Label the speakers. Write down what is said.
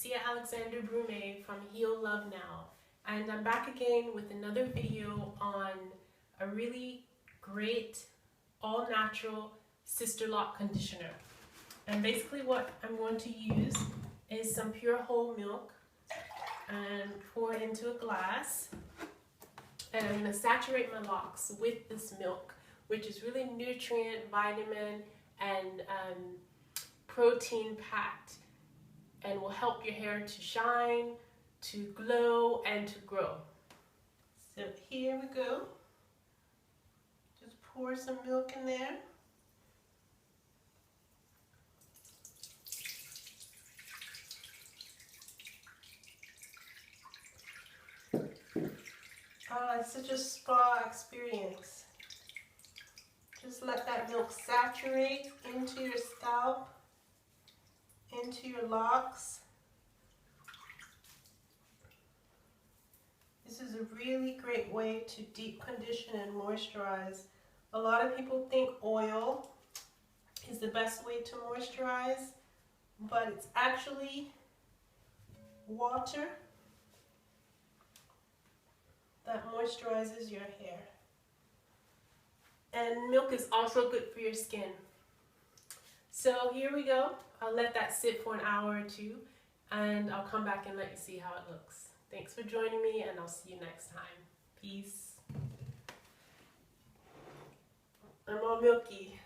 Speaker 1: Sia Alexander Brume from Heal Love Now, and I'm back again with another video on a really great all-natural Sisterlock conditioner. And basically what I'm going to use is some pure whole milk and pour it into a glass, and I'm going to saturate my locks with this milk, which is really nutrient, vitamin, and protein packed, and will help your hair to shine, to glow, and to grow. So here we go. Just pour some milk in there. Oh, it's such a spa experience. Just let that milk saturate into your scalp, into your locks. This is a really great way to deep condition and moisturize. A lot of people think oil is the best way to moisturize, but it's actually water that moisturizes your hair. And milk is also good for your skin. So here we go. I'll let that sit for an hour or two, and I'll come back and let you see how it looks. Thanks for joining me, and I'll see you next time. Peace. I'm all milky.